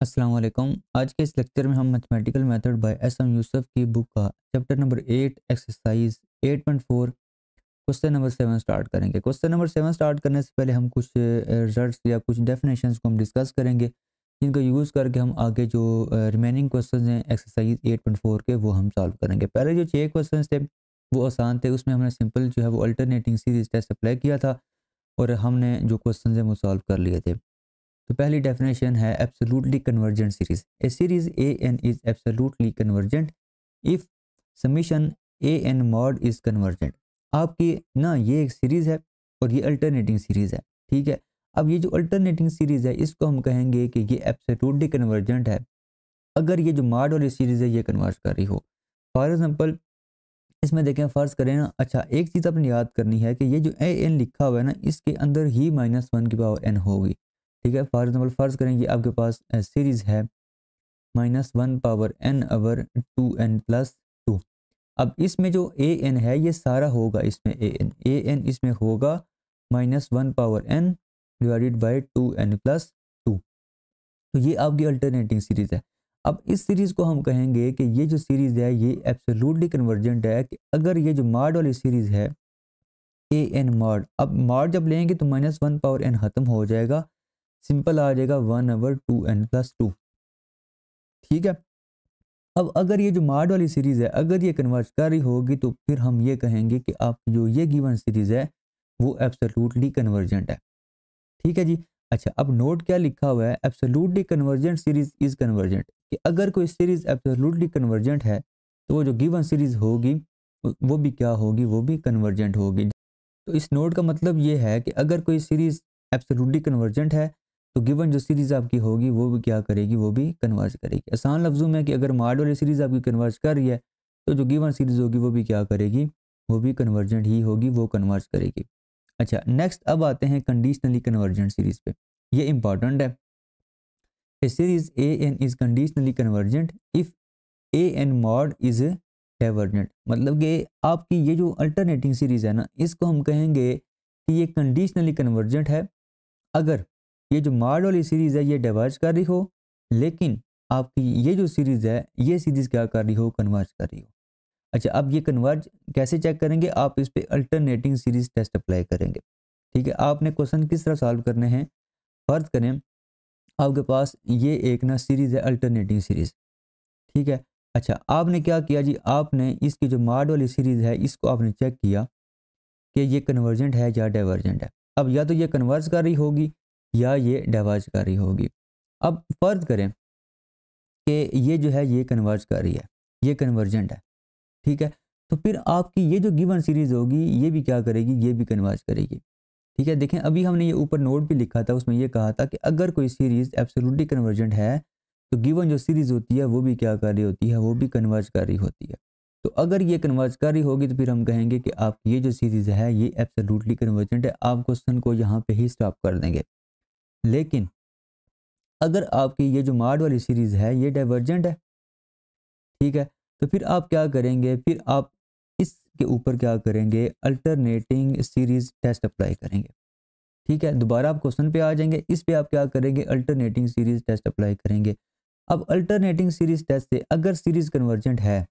अस्सलाम वालेकुम। आज के इस लेक्चर में हम mathematical method by S M Yusuf की बुक का chapter number 8 exercise 8.4 question number 7 start करेंगे। क्वेश्चन नंबर 7 स्टार्ट करने से पहले हम कुछ रिजल्ट्स या कुछ डेफिनेशंस को हम डिस्कस करेंगे, जिनको यूज़ करके हम आगे जो रिमेनिंग क्वेश्चंस हैं एक्सरसाइज 8.4 के वो हम सॉल्व करेंगे। पहले जो 6 क्वेश्चंस थे वो आसान थे, उसमें हमने सिंपल जो है वो अल्टरनेटिंग सीरीज टेस्ट अप्लाई किया था और हमने जो क्वेश्चन हैं वो सॉल्व कर लिए थे। तो पहली डेफिनेशन है absolutely convergent series. A series a n is absolutely convergent if summation a n mod is convergent. आपकी ना ये एक सीरीज है और ये अल्टरनेटिंग सीरीज है, ठीक है। अब ये जो अल्टरनेटिंग सीरीज है इसको हम कहेंगे कि ये एब्सोल्युटली कन्वर्जेंट है अगर ये जो मॉड वाली सीरीज है ये कन्वर्ज कर रही हो। फॉर एग्जांपल इसमें देखें, फ़र्ज़ करें ना, अच्छा एक चीज़ अपने याद करनी है कि ये जो ए एन लिखा हुआ है ना इसके अंदर ही -1 की पावर एन होगी, ठीक है। फॉर एग्जांपल फ़र्ज़ करें ये आपके पास सीरीज़ है -1 पावर एन ओवर 2n+2। अब इसमें जो ए एन है ये सारा होगा, इसमें ए एन इसमें होगा -1 power N divided by 2n+2। तो ये आपकी अल्टरनेटिंग सीरीज़ है। अब इस सीरीज़ को हम कहेंगे कि ये जो सीरीज़ है ये एब्सोल्युटली कन्वर्जेंट है कि अगर ये जो मॉड वाली सीरीज़ है ए एन मॉड, अब मॉड जब लेंगे तो -1 पावर एन ख़त्म हो जाएगा, सिंपल आ जाएगा 1/2n+2, ठीक है। अब अगर ये जो मॉड वाली सीरीज़ है अगर ये कन्वर्ज कर रही होगी तो फिर हम ये कहेंगे कि आप जो ये गिवन सीरीज़ है वो एब्सोल्युटली कन्वर्जेंट है, ठीक है जी। अच्छा अब नोट क्या लिखा हुआ है, absolutely convergent series is convergent, कि अगर कोई सीरीज एब्सोल्युटली कन्वर्जेंट है तो वो जो गिवन सीरीज होगी वो भी क्या होगी, वो भी कन्वर्जेंट होगी। तो इस नोट का मतलब ये है कि अगर कोई सीरीज एब्सोल्युटली कन्वर्जेंट है तो गिवन जो सीरीज आपकी होगी वो भी क्या करेगी, वो भी कन्वर्ज करेगी। आसान लफ्जों में कि अगर मॉड वाली सीरीज आपकी कन्वर्ज कर रही है तो जो गिवन सीरीज होगी वो भी क्या करेगी, वो भी कन्वर्जेंट ही होगी, वो कन्वर्ज करेगी। अच्छा नेक्स्ट अब आते हैं कंडीशनली कन्वर्जेंट सीरीज पे। ये इंपॉर्टेंट है। A series a n is conditionally convergent if a n mod is divergent. मतलब कि आपकी ये जो अल्टरनेटिंग सीरीज है ना इसको हम कहेंगे कि ये कंडीशनली कन्वर्जेंट है अगर ये जो मॉड वाली सीरीज है ये डाइवर्ज कर रही हो, लेकिन आपकी ये जो सीरीज है ये सीरीज क्या कर रही हो, कन्वर्ज कर रही हो। अच्छा अब ये कन्वर्ज कैसे चेक करेंगे, आप इस पे अल्टरनेटिंग सीरीज टेस्ट अप्लाई करेंगे, ठीक है। आपने क्वेश्चन किस तरह सॉल्व करने हैं, फर्ज करें आपके पास ये एक ना सीरीज है अल्टरनेटिंग सीरीज, ठीक है। अच्छा आपने क्या किया जी, आपने इसकी जो मॉड वाली सीरीज है इसको आपने चेक किया कि ये कन्वर्जेंट है या डाइवर्जेंट है। अब या तो ये कन्वर्ज कर रही होगी या ये डाइवर्ज कर रही होगी। अब फर्ज करें कि ये जो है ये कन्वर्ज कर रही है, ये कन्वर्जेंट है, ठीक है। तो फिर आपकी ये जो गिवन सीरीज होगी ये भी क्या करेगी, ये भी कन्वर्ज करेगी, ठीक है। देखें अभी हमने ये ऊपर नोट भी लिखा था, उसमें ये कहा था कि अगर कोई सीरीज एब्सोल्युटली कन्वर्जेंट है तो गिवन जो सीरीज होती है वो भी क्या कर रही होती है, वो भी कन्वर्ज कर रही होती है। तो अगर ये कन्वर्ज कर रही होगी तो फिर हम कहेंगे कि आपकी ये जो सीरीज है ये एब्सोल्युटली कन्वर्जेंट है। आप क्वेश्चन को यहाँ पे ही स्टॉप कर देंगे। लेकिन अगर आपकी ये जो मॉड वाली सीरीज है ये डाइवर्जेंट है, ठीक है, तो फिर आप क्या करेंगे, फिर आप इसके ऊपर क्या करेंगे, अल्टरनेटिंग सीरीज टेस्ट अप्लाई करेंगे, ठीक है। दोबारा आप क्वेश्चन पे आ जाएंगे, इस पे आप क्या करेंगे, अल्टरनेटिंग सीरीज टेस्ट अप्लाई करेंगे। अब अल्टरनेटिंग सीरीज टेस्ट से अगर सीरीज कन्वर्जेंट है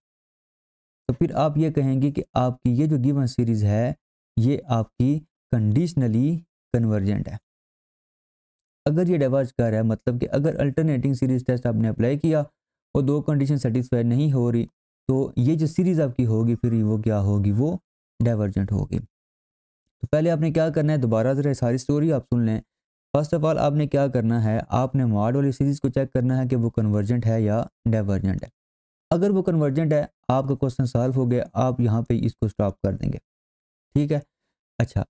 तो फिर आप ये कहेंगे कि आपकी ये जो गिवन सीरीज है ये आपकी कंडीशनली कन्वर्जेंट है। अगर ये डाइवर्ज कर रहा है मतलब कि अगर अल्टरनेटिंग सीरीज टेस्ट आपने अप्लाई किया और दो कंडीशन सेटिस्फाई नहीं हो रही तो ये जो सीरीज आपकी होगी फिर वो क्या होगी, वो डाइवर्जेंट होगी। तो पहले आपने क्या करना है, दोबारा ज़रा सारी स्टोरी आप सुन लें। फर्स्ट ऑफ ऑल आपने क्या करना है, आपने मॉड वाली सीरीज़ को चेक करना है कि वो कन्वर्जेंट है या डाइवर्जेंट है। अगर वो कन्वर्जेंट है आपका क्वेश्चन सॉल्व हो गया, आप यहाँ पे इसको स्टॉप कर देंगे, ठीक है। अच्छा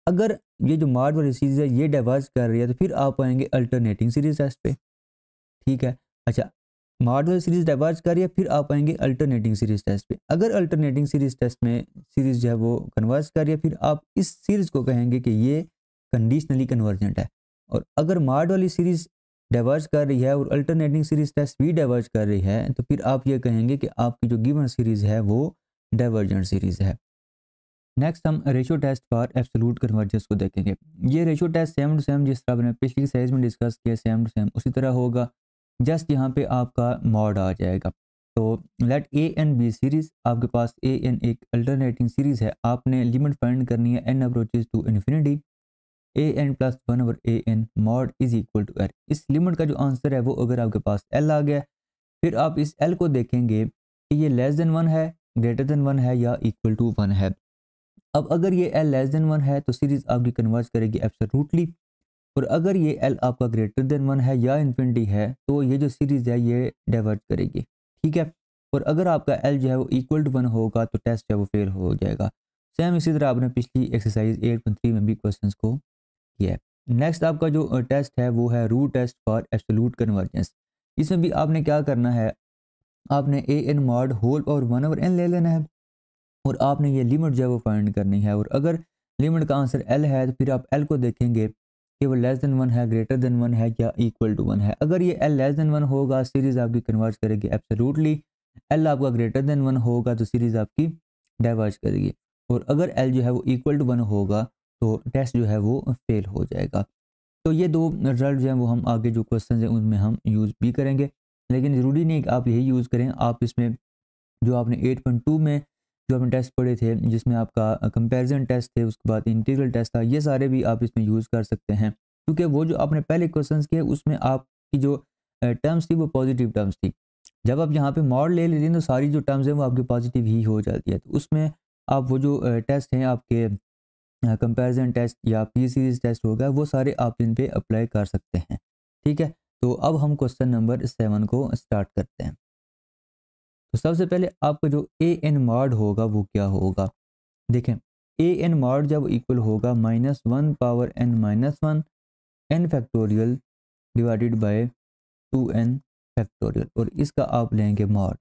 अगर ये जो मॉड वाली सीरीज़ है ये डाइवर्ज कर रही है तो फिर आप आएंगे अल्टरनेटिंग सीरीज टेस्ट पे, ठीक है। अच्छा मॉड वाली सीरीज डाइवर्ज कर रही है फिर आप आएंगे अल्टरनेटिंग सीरीज टेस्ट पे। अगर अल्टरनेटिंग सीरीज टेस्ट में सीरीज जो है वो कन्वर्ज कर रही है फिर आप इस सीरीज को कहेंगे कि ये कंडीशनली कन्वर्जेंट है। और अगर मॉड वाली सीरीज डाइवर्ज कर रही है और अल्टरनेटिंग सीरीज टेस्ट भी डाइवर्ज कर रही है तो फिर आप ये कहेंगे कि आपकी जो गिवन सीरीज है वो डाइवर्जेंट सीरीज है। नेक्स्ट हम ratio test for absolute convergence को देखेंगे। ये ratio test same to same जिस तरह हमने पिछली सीरीज में डिस्कस किया सेम टू सेम उसी तरह होगा। जस्ट यहाँ पे आपका मॉड आ जाएगा। तो let a n be series, आपके पास ए एन एक अल्टरनेटिंग सीरीज है, आपने लिमिट फाइंड करनी है n approaches to infinity a n plus one over a n mod is equal to L. इस लिमिट का जो आंसर है वो अगर आपके पास एल आ गया, फिर आप इस एल को देखेंगे कि ये लेस देन वन है, ग्रेटर देन वन है या इक्वल टू वन है। अब अगर ये एल लेस देन वन है तो सीरीज आपकी कन्वर्ज करेगी एब्सोल्युटली, और अगर ये एल आपका ग्रेटर देन वन है या इन्फिनिटी है तो ये जो सीरीज है ये डाइवर्ज करेगी, ठीक है। और अगर आपका एल जो है वो इक्वल टू वन होगा तो टेस्ट जो है वो फेल हो जाएगा। सेम इसी तरह आपने पिछली एक्सरसाइज 8.3 में भी क्वेश्चंस को किया है। नेक्स्ट आपका जो टेस्ट है वो है root test for absolute convergence. इसमें भी आपने क्या करना है, आपने ए एन मॉड होल और वन ओवर एन ले लेना है और आपने ये लिमिट जो है वो फाइंड करनी है। और अगर लिमिट का आंसर एल है तो फिर आप एल को देखेंगे कि वो लेस देन वन है, ग्रेटर देन वन है या इक्वल टू वन है। अगर ये एल लेस देन वन होगा सीरीज आपकी कन्वर्ज करेगी एब्सोल्युटली, एल आपका ग्रेटर देन वन होगा तो सीरीज आपकी डाइवर्ज करेगी, और अगर एल जो है वो इक्वल टू वन होगा तो टेस्ट जो है वो फेल हो जाएगा। तो ये दो रिजल्ट जो हैं वो हम आगे जो क्वेश्चन हैं उनमें हम यूज़ भी करेंगे, लेकिन ज़रूरी नहीं कि आप यही यूज़ करें। आप इसमें जो आपने 8.2 में जो आपने टेस्ट पढ़े थे जिसमें आपका कंपैरिजन टेस्ट थे, उसके बाद इंटीग्रल टेस्ट था, ये सारे भी आप इसमें यूज़ कर सकते हैं, क्योंकि वो जो आपने पहले क्वेश्चंस किए उसमें आपकी जो टर्म्स थी वो पॉजिटिव टर्म्स थी। जब आप यहाँ पे मॉड ले लेते हैं तो सारी जो टर्म्स हैं वो आपकी पॉजिटिव ही हो जाती है। तो उसमें आप वो जो टेस्ट हैं आपके कंपैरिजन टेस्ट या पी सीरीज टेस्ट होगा वो सारे आप इन पे अप्लाई कर सकते हैं, ठीक है। तो अब हम क्वेश्चन नंबर 7 को स्टार्ट करते हैं। तो सबसे पहले आपका जो ए एन मॉड होगा वो क्या होगा, देखें ए एन मॉड जब इक्वल होगा minus one power n minus one n factorial divided by two n factorial, और इसका आप लेंगे मॉड।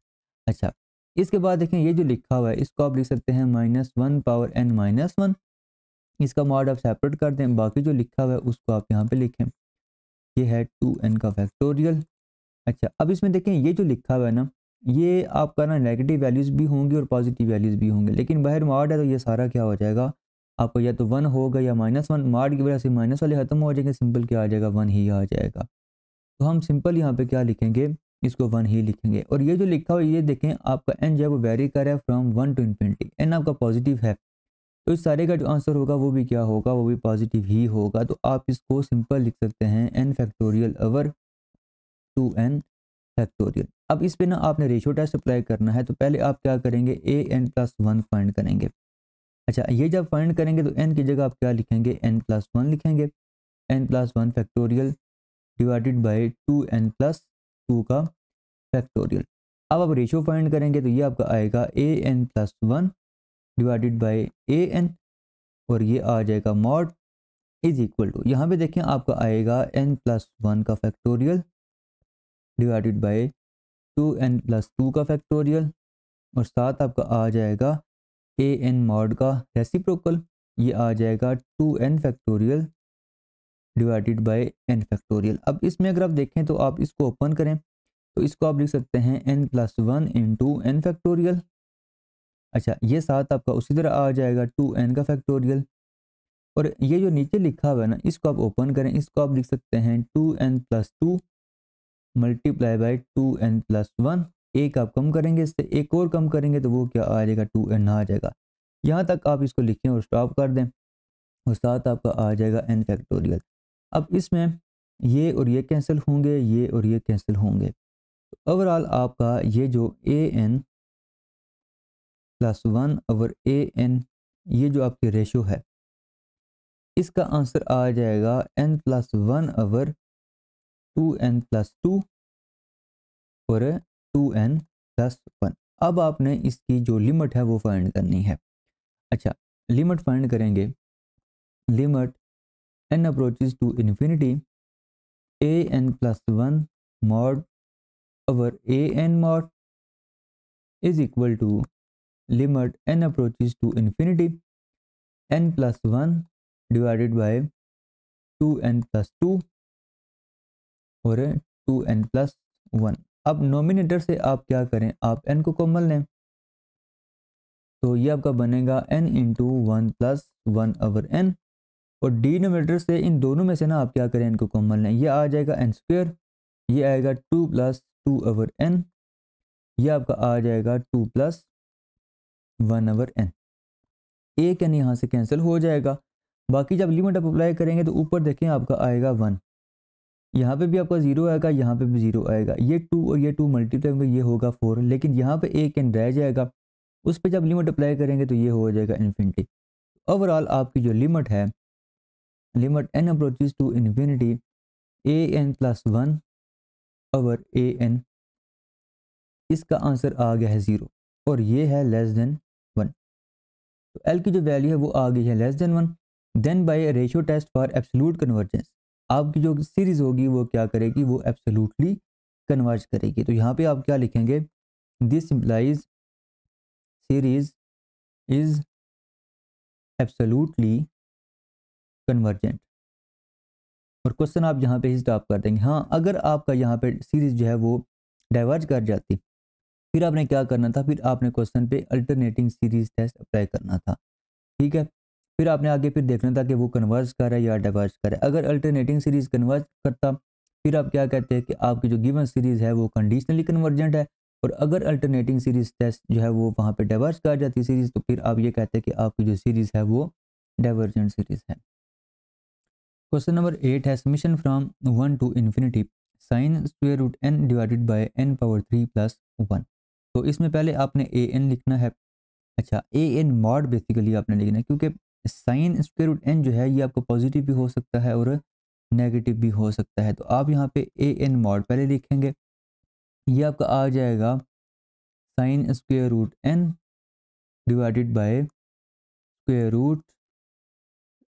अच्छा, इसके बाद देखें ये जो लिखा हुआ है इसको आप लिख सकते हैं minus one power n minus one, इसका मॉड आप सेपरेट कर दें, बाकी जो लिखा हुआ है उसको आप यहाँ पे लिखें, ये है टू एन का फैक्टोरियल। अच्छा, अब इसमें देखें ये जो लिखा हुआ है ना, ये आपका ना नेगेटिव वैल्यूज़ भी होंगी और पॉजिटिव वैल्यूज़ भी होंगे, लेकिन बाहर मॉड है तो ये सारा क्या हो जाएगा आपको, या तो वन होगा या माइनस वन, मॉड की वजह से माइनस वाले खत्म हो जाएंगे, सिंपल क्या आ जाएगा वन ही आ जाएगा। तो हम सिंपल यहाँ पे क्या लिखेंगे, इसको वन ही लिखेंगे। और ये जो लिखा हुआ है ये देखें आपका एन जो है वो वेरी कर रहा है from one to infinity, n आपका पॉजिटिव है तो इस सारे का जो आंसर होगा वो भी क्या होगा, वो भी पॉजिटिव ही होगा। तो आप इसको सिंपल लिख सकते हैं n factorial over two n factorial. अब इस पे ना आपने रेशियो टेस्ट अप्लाई करना है, तो पहले आप क्या करेंगे ए एन प्लस वन फाइंड करेंगे। अच्छा, ये जब फाइंड करेंगे तो एन की जगह आप क्या लिखेंगे, एन प्लस वन लिखेंगे, n plus one factorial divided by two n plus two का फैक्टोरियल। अब आप रेशियो फाइंड करेंगे तो ये आपका आएगा a n plus one divided by a n, और ये आ जाएगा मॉड इज इक्वल टू, यहाँ पे देखें आपका आएगा एन प्लस वन का factorial divided by two n plus two का फैक्टोरियल, और साथ आपका आ जाएगा ए एन मॉड का रेसिप्रोकल, ये आ जाएगा two n factorial divided by n factorial. अब इसमें अगर आप देखें तो आप इसको ओपन करें तो इसको आप लिख सकते हैं n plus one into n factorial. अच्छा, ये साथ आपका उसी तरह आ जाएगा टू एन का फैक्टोरियल, और ये जो नीचे लिखा हुआ है ना इसको आप ओपन करें, इसको आप लिख सकते हैं two n plus two multiply by two n plus one. एक आप कम करेंगे इससे, एक और कम करेंगे तो वो क्या आ जाएगा, टू एन आ जाएगा। यहाँ तक आप इसको लिखें और स्टॉप कर दें, और साथ आपका आ जाएगा एन फैक्टोरियल। अब इसमें ये और ये कैंसिल होंगे, ये और ये कैंसिल होंगे, तो ओवरऑल आपका ये जो a n plus one over a n, ये जो आपकी रेशो है इसका आंसर आ जाएगा n plus one over two n plus two और टू एन प्लस वन। अब आपने इसकी जो लिमिट है वो फाइंड करनी है। अच्छा, लिमिट फाइंड करेंगे, limit n approaches to infinity a n plus one mod over a n mod is equal to limit n approaches to infinity n plus one divided by two n plus two और two n plus one. अब numerator से आप क्या करें, आप n को common लें, तो ये आपका बनेगा n into one plus one over n, और डिनोमिनेटर से इन दोनों में से ना आप क्या करें n को कॉमन लें, ये आ जाएगा n स्क्वेयर ये आएगा 2 + 2/n, ये आपका आ जाएगा 2 + 1/n। एक n यहाँ से कैंसिल हो जाएगा। बाकी जब लिमिट आप अप्लाई करेंगे तो ऊपर देखें आपका आएगा 1, यहाँ पे भी आपका 0 आएगा, यहाँ पे भी 0 आएगा, ये 2 और ये 2 मल्टीप्लाई होंगे, ये होगा 4, लेकिन यहाँ पे एक n रह जाएगा, उस पे जब लिमिट अप्लाई करेंगे तो ये हो जाएगा इन्फिनिटी। ओवरऑल आपकी जो लिमिट है, limit n approaches to infinity an + 1/an, इसका आंसर आ गया है 0 और ये है लेस देन 1। तो L की जो वैल्यू है वो आ गई है less than 1। Then by ratio test for absolute convergence, आपकी जो सीरीज होगी वो क्या करेगी, वो एब्सोल्यूटली कन्वर्ज करेगी। तो यहाँ पे आप क्या लिखेंगे, this implies series is absolutely convergent, और क्वेश्चन आप यहाँ पे ही स्टॉप कर देंगे। हाँ, अगर आपका यहाँ पे सीरीज जो है वो डाइवर्ज कर जाती, फिर आपने क्या करना था, फिर आपने क्वेश्चन पे अल्टरनेटिंग सीरीज टेस्ट अप्लाई करना था। ठीक है, फिर आपने आगे फिर देखना था कि वो कन्वर्ज कर रहा है या डाइवर्ज कर रहा है। अगर अल्टरनेटिंग सीरीज कन्वर्ज करता, फिर आप क्या कहते हैं कि आपकी जो गिवन सीरीज है वो कंडीशनली कन्वर्जेंट है, और अगर अल्टरनेटिंग सीरीज टेस्ट जो है वो वहाँ पे डाइवर्ज कर जाती सीरीज, तो फिर आप ये कहते हैं कि आपकी जो सीरीज है वो डाइवर्जेंट सीरीज है। क्वेश्चन नंबर 8 है summation from 1 to infinity sine square root n divided by n power 3 + 1। तो इसमें पहले आपने an लिखना है। अच्छा, an मॉड बेसिकली आपने लिखना है, क्योंकि साइन स्क्वायर रूट n जो है ये आपको पॉजिटिव भी हो सकता है और नेगेटिव भी हो सकता है। तो आप यहाँ पे an मॉड पहले लिखेंगे, ये आपका आ जाएगा sine square root n divided by square root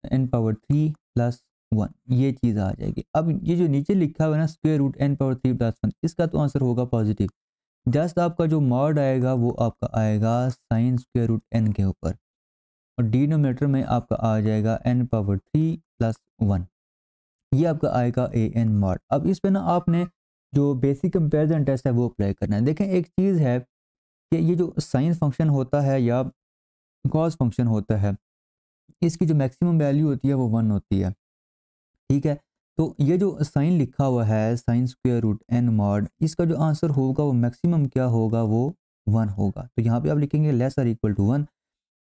n power 3 + 1, ये चीज़ आ जाएगी। अब ये जो नीचे लिखा हुआ है ना स्क्वायर रूट n पावर 3 + 1, इसका तो आंसर होगा पॉजिटिव। जस्ट आपका जो मॉड आएगा वो आपका आएगा साइन स्क्वायर रूट n के ऊपर, और डिनोमिनेटर में आपका आ जाएगा n पावर 3 + 1, ये आपका आएगा an मॉड। अब इस पे ना आपने जो बेसिक कंपेरिजन टेस्ट है वो अप्लाई करना है। देखें, एक चीज़ है कि ये जो साइन फंक्शन होता है या कॉस फंक्शन होता है, इसकी जो मैक्सिमम वैल्यू होती है वो 1 होती है। ठीक है, तो ये जो साइन लिखा हुआ है sine square root n mod, इसका जो आंसर होगा वो मैक्सिमम क्या होगा, वो 1 होगा। तो यहाँ पे आप लिखेंगे लेस और इक्वल टू 1।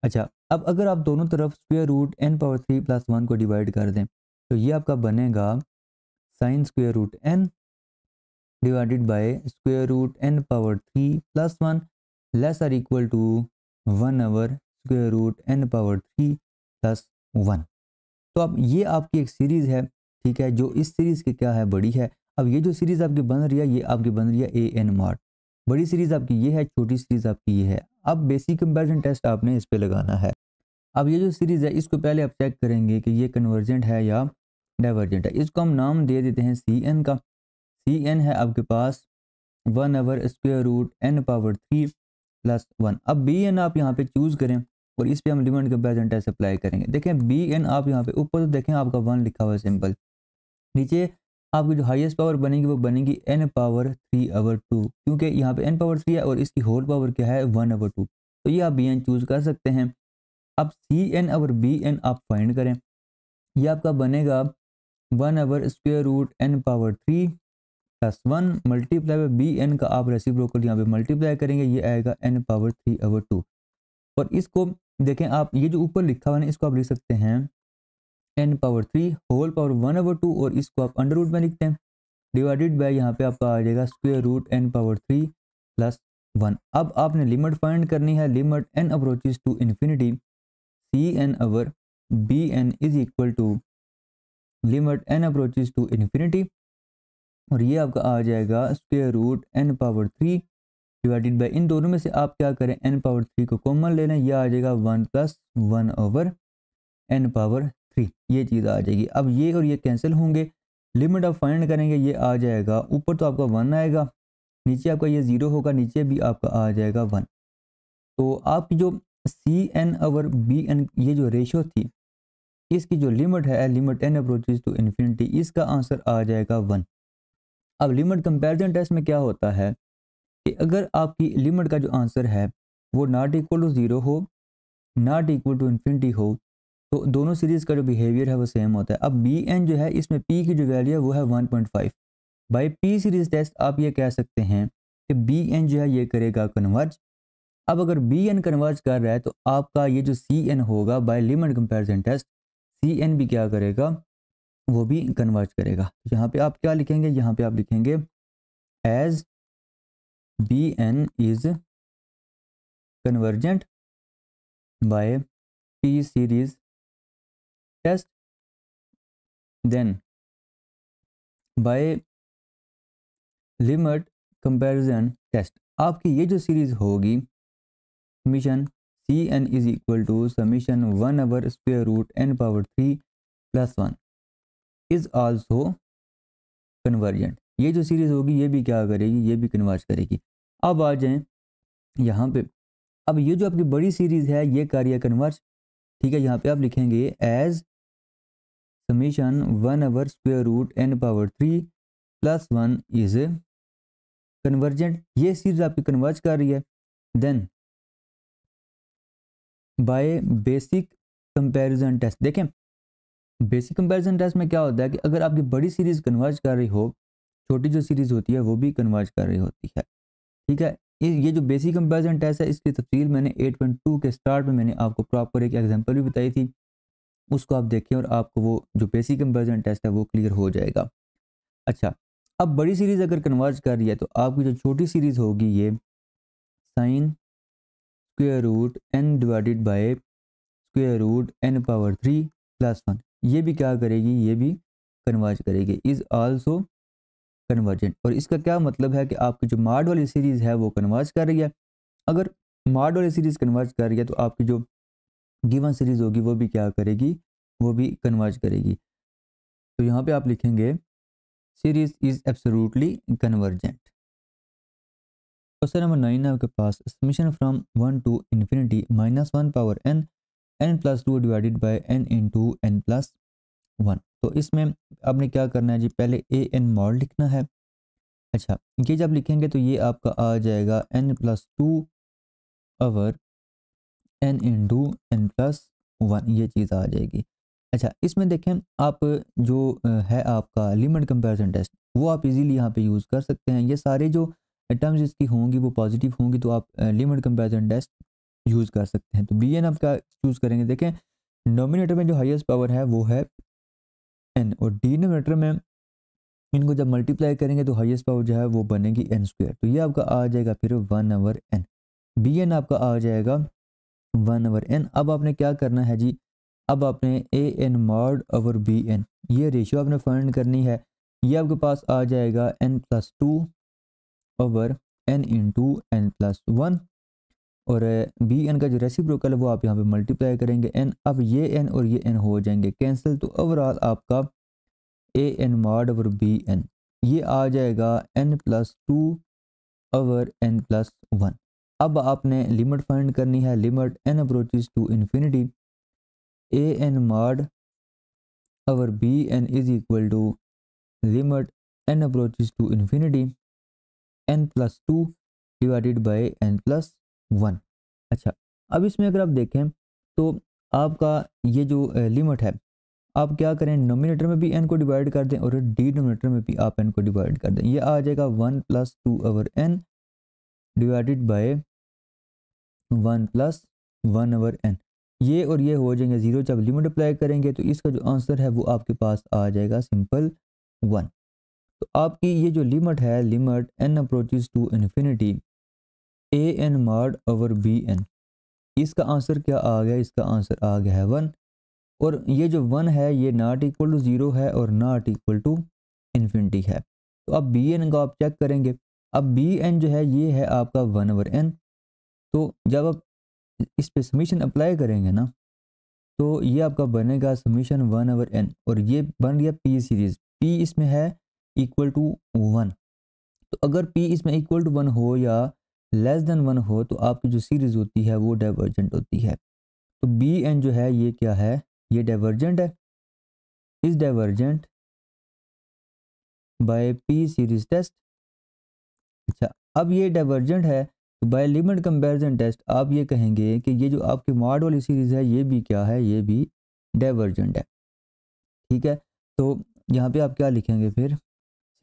अच्छा, अब अगर आप दोनों तरफ स्क्वायर रूट n पावर 3 + 1 को डिवाइड कर दें, तो ये आपका बनेगा sine square root n divided by square root n power 3 + 1 less और equal to 1 square root n power 3 + 1। तो अब ये आपकी एक सीरीज़ है, ठीक है, जो इस सीरीज़ की क्या है, बड़ी है। अब ये जो सीरीज़ आपकी बन रही है, ये आपकी बन रही है an मॉड। बड़ी सीरीज़ आपकी ये है, छोटी सीरीज़ आपकी ये है। अब बेसिक कंपैरिजन टेस्ट आपने इस पे लगाना है। अब ये जो सीरीज़ है इसको पहले आप चेक करेंगे कि ये कन्वर्जेंट है या डाइवर्जेंट है। इसको हम नाम दे देते हैं Cn का। Cn है आपके पास 1 स्क्वायर रूट n पावर 3 + 1। अब Bn आप यहाँ पे चूज़ करें और इस पे हम लिमिट कंपैरिजन टेस्ट अप्लाई करेंगे। देखें Bn आप यहाँ पे ऊपर तो देखें आपका 1 लिखा हुआ है सिंपल, नीचे आपकी जो हाईएस्ट पावर बनेगी वो बनेगी n पावर 3/2, क्योंकि यहाँ पे n पावर 3 है और इसकी होल पावर क्या है 1/2। तो ये आप Bn चूज़ कर सकते हैं। अब Cn और Bn आप फाइंड करें, ये आपका बनेगा 1 square root n power 3 + 1 multiply by Bn का आप रेसिप्रोकल यहाँ पे मल्टीप्लाई करेंगे, ये आएगा n पावर 3/2। और इसको देखें आप, ये जो ऊपर लिखा हुआ है ना इसको आप लिख सकते हैं n पावर 3 होल पावर 1/2, और इसको आप अंडर रूट में लिखते हैं डिवाइडेड बाय यहाँ पे आपका आ जाएगा स्क्वायर रूट n पावर 3 + 1। अब आपने लिमिट फाइंड करनी है, limit n approaches to infinity Cn over Bn is equal to limit n approaches to infinity, और ये आपका आ जाएगा square root n power 3 divided by, इन दोनों में से आप क्या करें n पावर 3 को कॉमन ले लें, यह आ जाएगा 1 + 1/n पावर 3, ये चीज़ आ जाएगी। अब ये और ये कैंसिल होंगे, लिमिट आप फाइंड करेंगे, ये आ जाएगा ऊपर तो आपका 1 आएगा, नीचे आपका ये 0 होगा, नीचे भी आपका आ जाएगा 1। तो आपकी जो Cn ओवर Bn ये जो रेशो थी, इसकी जो लिमिट है limit n approaches to infinity, इसका आंसर आ जाएगा 1। अब लिमिट कंपैरिजन टेस्ट में क्या होता है कि अगर आपकी लिमिट का जो आंसर है वो नॉट इक्वल टू 0 हो, नॉट इक्वल टू इन्फिनिटी हो, तो दोनों सीरीज़ का जो बिहेवियर है वो सेम होता है। अब Bn जो है इसमें P की जो वैल्यू है वो है 1.5, बाय पी सीरीज टेस्ट आप ये कह सकते हैं कि बी एन जो है ये करेगा कन्वर्ज। अब अगर बी एन कन्वर्ज कर रहा है तो आपका ये जो सी एन होगा by limit comparison test, c n भी क्या करेगा, वो भी कन्वर्ज करेगा। तो यहाँ पे आप क्या लिखेंगे, यहाँ पे आप लिखेंगे as b n is convergent by p series test then by limit comparison test. आपकी ये जो सीरीज होगी summation c n is equal to summation 1/√n⁻³ + 1 is also convergent. ये जो सीरीज होगी ये भी क्या करेगी, ये भी कन्वर्ज करेगी। अब आ जाएं यहाँ पे, अब ये जो आपकी बड़ी सीरीज है ये कर रही है कन्वर्ज, ठीक है। यहाँ पे आप लिखेंगे as summation 1/√n⁻³ + 1 is convergent. ये सीरीज आपकी कन्वर्ज कर रही है। Then by basic comparison test, देखें बेसिक कंपैरिजन टेस्ट में क्या होता है कि अगर आपकी बड़ी सीरीज कन्वर्ज कर रही हो, छोटी जो सीरीज होती है वो भी कन्वर्ज कर रही होती है, ठीक है। ये जो बेसिक कंपैरिजन टेस्ट है इसकी तफसील मैंने 8.2 के स्टार्ट में मैंने आपको प्रॉपर एक एग्जांपल भी बताई थी, उसको आप देखें और आपको वो जो बेसिक कंपैरिजन टेस्ट है वो क्लियर हो जाएगा। अच्छा, अब बड़ी सीरीज अगर कन्वर्ज कर रही है तो आपकी जो छोटी सीरीज होगी ये sine square root n divided by square root n⁻³ + 1 ये भी क्या करेगी, ये भी कन्वर्ज करेगी, इज आल्सो कन्वर्जेंट। और इसका क्या मतलब है कि आपकी जो माड वाली सीरीज है वो कन्वर्ज कर रही है। अगर माड वाली सीरीज कन्वर्ज कर रही है तो आपकी जो गिवन सीरीज होगी वो भी क्या करेगी, वो भी कन्वर्ज करेगी। तो यहाँ पे आप लिखेंगे series is absolutely convergent. Question number 9 है आपके पास, summation from 1 to infinity -1 n + 2 divided by n × n + 1। तो इसमें आपने क्या करना है जी, पहले ए एन मॉड लिखना है। अच्छा, ये जब लिखेंगे तो ये आपका आ जाएगा n + 2 ओवर n × n + 1, ये चीज़ आ जाएगी। अच्छा, इसमें देखें आप जो है आपका लिमिट कंपैरिजन टेस्ट वो आप इजीली यहाँ पे यूज़ कर सकते हैं। ये सारे जो टर्म्स इसकी होंगी वो पॉजिटिव होंगी तो आप लिमिट कंपैरिजन टेस्ट यूज़ कर सकते हैं। तो बी एन आप क्या चूज़ करेंगे, देखें नोमिनेटर में जो हाईएस्ट पावर है वो है n और डिनोमिनेटर में इनको जब मल्टीप्लाई करेंगे तो हाईएस्ट पावर जो है वो बनेगी n²। तो ये आपका आ जाएगा फिर 1/n, बी एन आपका आ जाएगा 1/n। अब आपने क्या करना है जी, अब आपने a n mod over b n ये रेशियो आपने फाइंड करनी है। ये आपके पास आ जाएगा n + 2 ओवर n × n + 1 और बी एन का जो रेसिप्रोकल है वो आप यहाँ पे मल्टीप्लाई करेंगे n। अब ये n और ये n हो जाएंगे कैंसिल, तो ओवरऑल आपका a n mod over b n ये आ जाएगा n + 2 ओवर n + 1। अब आपने लिमिट फाइंड करनी है, limit n approaches to infinity a n mod over b n is equal to limit n approaches to infinity n + 2 divided by n + 1। अच्छा, अब इसमें अगर आप देखें तो आपका ये जो लिमिट है आप क्या करें, नोमिनेटर में भी n को डिवाइड कर दें और डिनोमिनेटर में भी आप n को डिवाइड कर दें। ये आ जाएगा 1 + 2 over n divided bye 1 + 1 over n। ये और ये हो जाएंगे जीरो, जब लिमिट अप्लाई करेंगे तो इसका जो आंसर है वो आपके पास आ जाएगा सिंपल 1। तो आपकी ये जो लिमिट है, limit n approaches to infinity a n mod over b n, इसका आंसर क्या आ गया, इसका आंसर आ गया है 1। और ये जो 1 है ये नॉट इक्वल टू 0 है और नॉट इक्वल टू इन्फिनिटी है। तो अब बी एन को आप चेक करेंगे, अब बी एन जो है ये है आपका 1/n। तो जब आप इस पे समीशन अप्लाई करेंगे ना तो ये आपका बनेगा समीशन 1/n और ये बन गया पी सीरीज, पी इसमें है इक्वल टू 1। तो अगर पी इसमें इक्वल टू 1 हो या लेस देन 1 हो तो आपकी जो सीरीज होती है वो डाइवर्जेंट होती है। तो बी एन जो है ये क्या है, ये डाइवर्जेंट है, is divergent by p series test. अच्छा, अब ये डाइवर्जेंट है तो बाय लिमिट कंपैरिजन टेस्ट आप ये कहेंगे कि ये जो आपकी मॉड वाली सीरीज है ये भी क्या है, ये भी डाइवर्जेंट है, ठीक है। तो यहाँ पे आप क्या लिखेंगे फिर,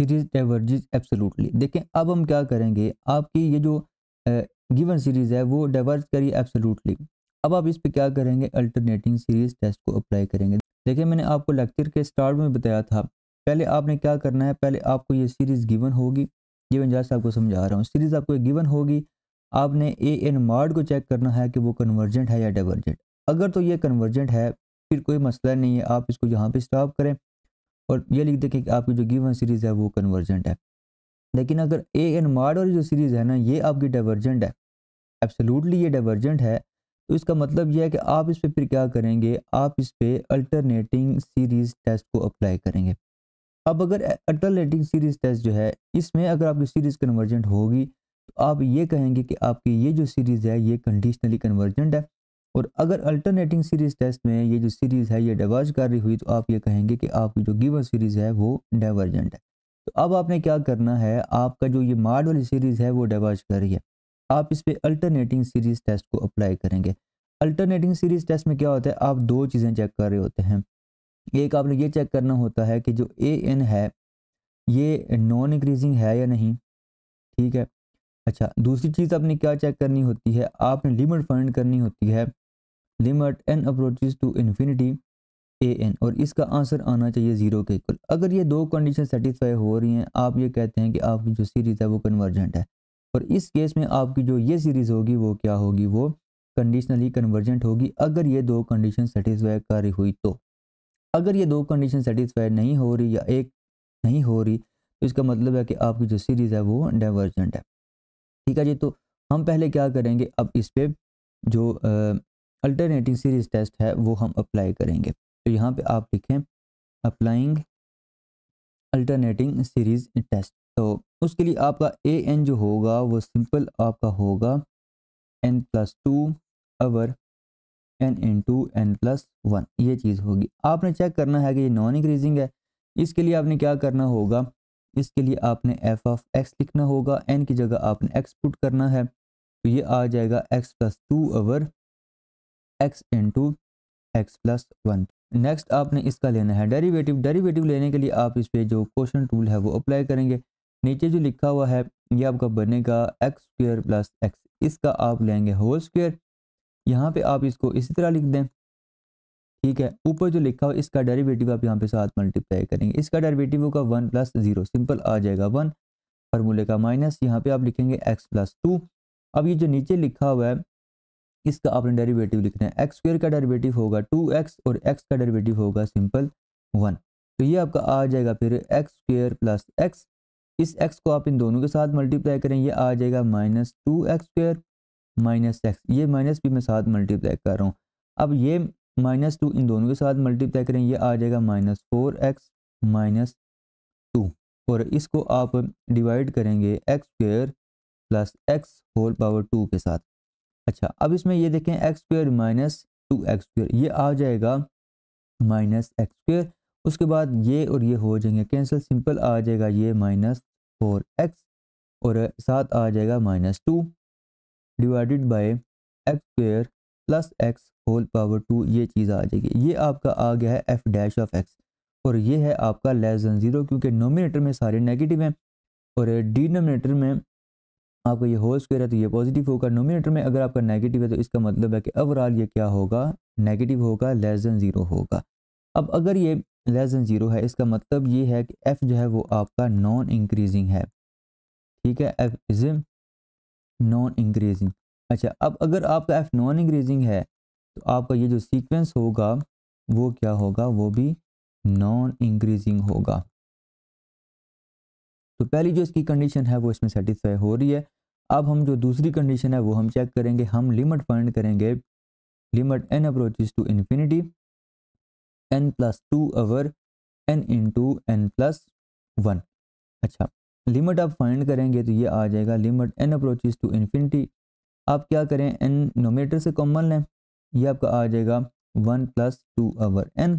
सीरीज डाइवर्जेस एब्सोल्युटली। देखें अब हम क्या करेंगे, आपकी ये जो गिवन सीरीज है वो डाइवर्ज करिए एब्सोल्युटली। अब आप इस पे क्या करेंगे, अल्टरनेटिंग सीरीज टेस्ट को अप्लाई करेंगे। देखिए मैंने आपको लेक्चर के स्टार्ट में बताया था, पहले आपने क्या करना है, पहले आपको ये सीरीज गिवन होगी, ये मैं जैसे आपको समझा रहा हूँ, सीरीज आपको गिवन होगी, आपने ए एन मॉड को चेक करना है कि वो कन्वर्जेंट है या डाइवर्जेंट। अगर तो ये कन्वर्जेंट है फिर कोई मसला नहीं है, आप इसको यहाँ पे स्टॉप करें और ये लिख दें कि आपकी जो गिवन सीरीज है वो कन्वर्जेंट है। लेकिन अगर ए एन मॉड वाली जो सीरीज है ना ये आपकी डाइवर्जेंट है, एब्सोल्युटली ये डाइवर्जेंट है, तो इसका मतलब ये है कि आप इस पे फिर क्या करेंगे, आप इस पे अल्टरनेटिंग सीरीज टेस्ट को अप्लाई करेंगे। अब अगर अल्टरनेटिंग सीरीज टेस्ट जो है इसमें अगर आपकी सीरीज कन्वर्जेंट होगी तो आप ये कहेंगे कि आपकी ये जो सीरीज है ये कंडीशनली कन्वर्जेंट है। और अगर अल्टरनेटिंग सीरीज टेस्ट में ये जो सीरीज है ये डाइवर्ज कर रही हुई तो आप ये कहेंगे कि आपकी जो गिवन सीरीज है वो डाइवर्जेंट है। तो अब आपने क्या करना है, आपका जो ये मॉड वाली सीरीज है वो डाइवर्ज कर रही है, आप इस पे अल्टरनेटिंग सीरीज टेस्ट को अप्लाई करेंगे। अल्टरनेटिंग सीरीज टेस्ट में क्या होता है, आप दो चीज़ें चेक कर रहे होते हैं। एक आपने ये चेक करना होता है कि जो ए एन है ये नॉन इंक्रीजिंग है या नहीं, ठीक है। अच्छा, दूसरी चीज़ आपने क्या चेक करनी होती है, आपने लिमिट फाइंड करनी होती है, limit n approaches to infinity a n, और इसका आंसर आना चाहिए जीरो के इक्वल। अगर ये दो कंडीशन सेटिस्फाई हो रही हैं, आप ये कहते हैं कि आपकी जो सीरीज़ है वो कन्वर्जेंट है। और इस केस में आपकी जो ये सीरीज़ होगी वो क्या होगी, वो कंडीशनली कन्वर्जेंट होगी अगर ये दो कंडीशन सेटिस्फाई कर रही हुई तो। अगर ये दो कंडीशन सेटिस्फाई नहीं हो रही या एक नहीं हो रही तो इसका मतलब है कि आपकी जो सीरीज़ है वो डाइवर्जेंट है। ठीक है जी, तो हम पहले क्या करेंगे, अब इस पे जो अल्टरनेटिंग सीरीज टेस्ट है वो हम अप्लाई करेंगे। तो यहाँ पे आप लिखें अप्लाइंग अल्टरनेटिंग सीरीज टेस्ट। तो उसके लिए आपका ए एन जो होगा वो सिंपल आपका होगा n+2 over n into n+1, ये चीज़ होगी। आपने चेक करना है कि ये नॉन इंक्रीजिंग है, इसके लिए आपने क्या करना होगा, इसके लिए आपने एफ ऑफ एक्स लिखना होगा, n की जगह आपने x पुट करना है, तो ये आ जाएगा x+2 अवर x इंटू x+1। नेक्स्ट आपने इसका लेना है डेरिवेटिव। डेरिवेटिव लेने के लिए आप इस पे जो क्वोशंट टूल है वो अप्लाई करेंगे। नीचे जो लिखा हुआ है ये आपका बनेगा x² प्लस x, इसका आप लेंगे होल स्क्वायर। यहाँ पे आप इसको इसी तरह लिख दें, ठीक है। ऊपर जो लिखा हुआ इसका डेरिवेटिव आप यहाँ पे साथ मल्टीप्लाई करेंगे, इसका डेरिवेटिव होगा 1+0, सिंपल आ जाएगा 1, फार्मूले का माइनस, यहाँ पे आप लिखेंगे x+2। अब ये जो नीचे लिखा हुआ है इसका आपने डेरिवेटिव लिखना है, x² का डेरिवेटिव होगा 2x और x का डेरिवेटिव होगा सिंपल 1, तो ये आपका आ जाएगा फिर x² प्लस x। इस x को आप इन दोनों के साथ मल्टीप्लाई करें, ये आ जाएगा -2x² माइनस x, ये माइनस भी मैं साथ मल्टीप्लाई कर रहा हूँ। अब ये -2 इन दोनों के साथ मल्टीप्लाई करें, ये आ जाएगा -4x माइनस 2, और इसको आप डिवाइड करेंगे x² plus x whole power 2 के साथ। अच्छा, अब इसमें ये देखें x² माइनस 2x², ये आ जाएगा -x²। उसके बाद ये और ये हो जाएंगे कैंसिल, सिंपल आ जाएगा ये -4x और साथ आ जाएगा -2 divided by x² plus x whole power 2, ये चीज़ आ जाएगी। ये आपका आ गया है f डैश ऑफ x, और ये है आपका लेस देन 0, क्योंकि नोमिनेटर में सारे नेगेटिव हैं और डिनोमिनेटर में आपका ये होल स्क्वायर है तो ये पॉजिटिव होगा। नोमिनेटर में अगर आपका नेगेटिव है तो इसका मतलब है कि ओवरऑल ये क्या होगा, नेगेटिव होगा, लेस देन 0 होगा। अब अगर ये लेस देन 0 है इसका मतलब ये है कि f जो है वो आपका नॉन इंक्रीजिंग है, ठीक है, f इज नॉन इंक्रीजिंग। अच्छा, अब अगर आपका f नॉन इंक्रीजिंग है तो आपका ये जो सीक्वेंस होगा वो क्या होगा, वो भी नॉन इंक्रीजिंग होगा। तो पहली जो इसकी कंडीशन है वो इसमें सेटिस्फाई हो रही है। अब हम जो दूसरी कंडीशन है वो हम चेक करेंगे, हम लिमिट फाइंड करेंगे, limit n approaches to infinity n+2 over n into n+1। अच्छा, लिमिट आप फाइंड करेंगे तो ये आ जाएगा limit n approaches to infinity, आप क्या करें n नोमिनेटर से कॉमन लें, ये आपका आ जाएगा 1+2 अवर n,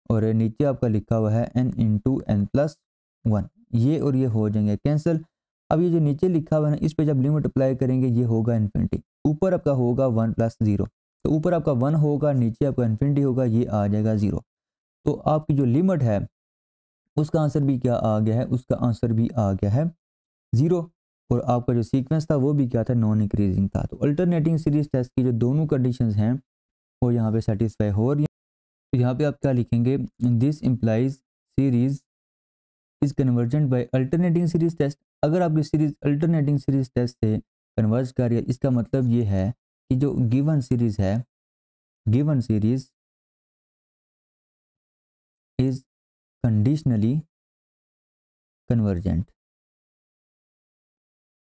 और नीचे आपका लिखा हुआ है n इंटू n+1, ये और ये हो जाएंगे कैंसिल। अब ये जो नीचे लिखा हुआ है ना इस पे जब लिमिट अप्लाई करेंगे ये होगा इन्फिनिटी, ऊपर आपका होगा 1+0, तो ऊपर आपका 1 होगा, नीचे आपका इन्फिनिटी होगा, ये आ जाएगा 0। तो आपकी जो लिमिट है उसका आंसर भी क्या आ गया है, उसका आंसर भी आ गया है 0। और आपका जो सीक्वेंस था वो भी क्या था, नॉन इंक्रीजिंग था। तो अल्टरनेटिंग सीरीज टेस्ट की जो दोनों कंडीशंस हैं वो यहाँ पे सेटिस्फाई हो रही हैं। तो यहाँ पे आप क्या लिखेंगे, this implies series is convergent by alternating series test. अगर आपकी सीरीज अल्टरनेटिंग सीरीज टेस्ट से कन्वर्ज कर रही है, इसका मतलब ये है कि जो गिवन सीरीज है, given series is conditionally convergent.